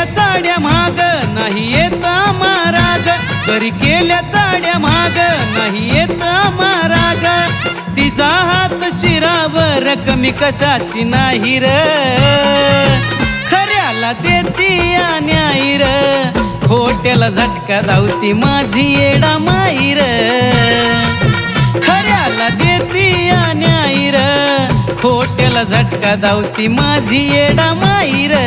चाड्या महाग नाही येत महाराग, जरी केल्या चाड्या महाग नाही येत महाराग, तिचा हात शिरावर कमी कशाची नाही र, खऱ्याला देती न्याय र, खोट्याला झटका धावती माझी येडा माई र, खऱ्याला देती न्याय र, खोट्याला झटका धावती माझी येडा माई र.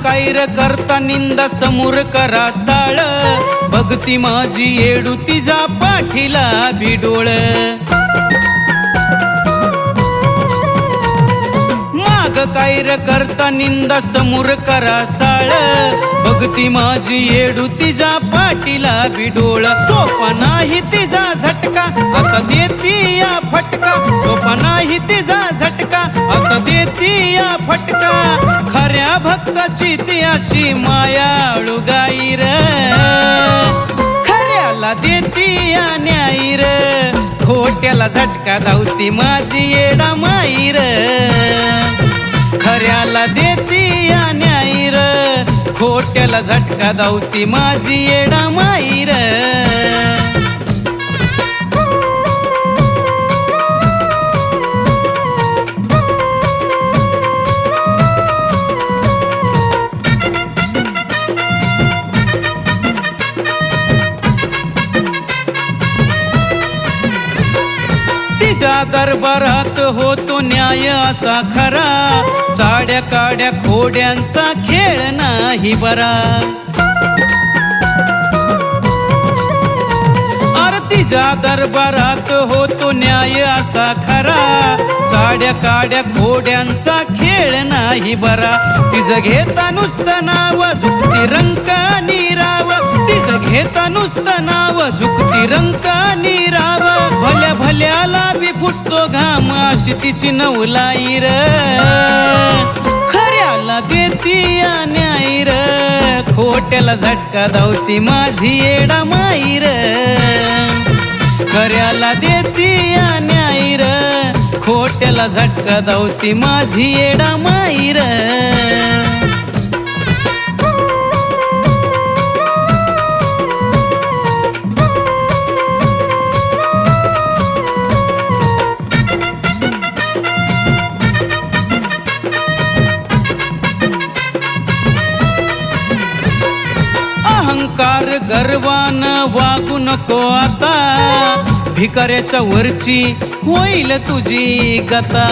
कायर करता निंदा समोर करा चाळ, बघती माझी येडू तिच्या पाठीला बिडोळ, माग कायर करता निंदा समोर करा चाळ, बघती माझी येडू तिच्या पाठीला बिडोळ, सोपा नाही तिचा झटका असा देती या फटका, सोपा नाही तिचा झटका असा देती या फटका, खऱ्या भक्ताची ती अशी मायाळू गाई र, खऱ्याला देती न्याय र, खोट्याला झटका धावती माझी येडा माई र, खऱ्याला देती न्याय र, खोट्याला झटका धावती माझी येडा माई र. तिच्या दरबारात होतो न्याय असा खरा, चाड्या काड्या खोड्यांचा खेळ नाही बरा, अरे तिच्या दरबारात होतो न्याय असा खरा, चाड्या काड्या खोड्यांचा खेळ नाही बरा, तिचं घेता नुसतं नाव झुकती रंक निराव, तिचं घेता नुसतं नाव झुकती रंक निराव, भल्या भल्याला बी फुटतो घाम अशी तिची नवलाई र, खऱ्याला देती न्याय र, खोट्याला झटका धावती माझी येडा माई र, खऱ्याला देती न्याय र, खोट्याला झटका धावती माझी येडा माई र. अहंकार गर्वान वागू नको आता, भिकाऱ्याच्या वरची होईल तुझी गता,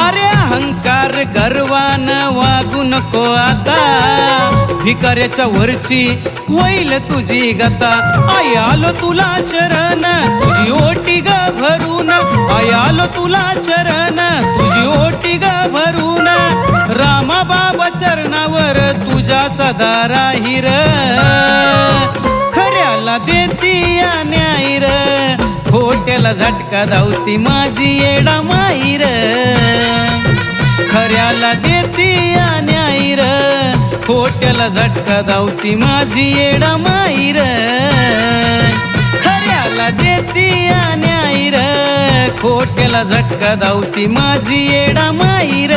अरे अहंकार गर्वान वागू नको आता, भिकाऱ्याच्या वरची होईल तुझी गता, आई आलो तुला शरण तुझी ओटी ग भरून, आई आलो तुला शरण तुझी ओटी ग भरून, रामा बाबा चरणावर तुझ्या सदा राही र, खऱ्याला देती न्याय र, खोट्याला झटका धावती माझी येडा माई र, खऱ्याला देती न्याय र, खोट्याला झटका धावती माझी येडा माई र, खऱ्याला देती न्याय र, खोट्याला झटका धावती माझी येडा माई र.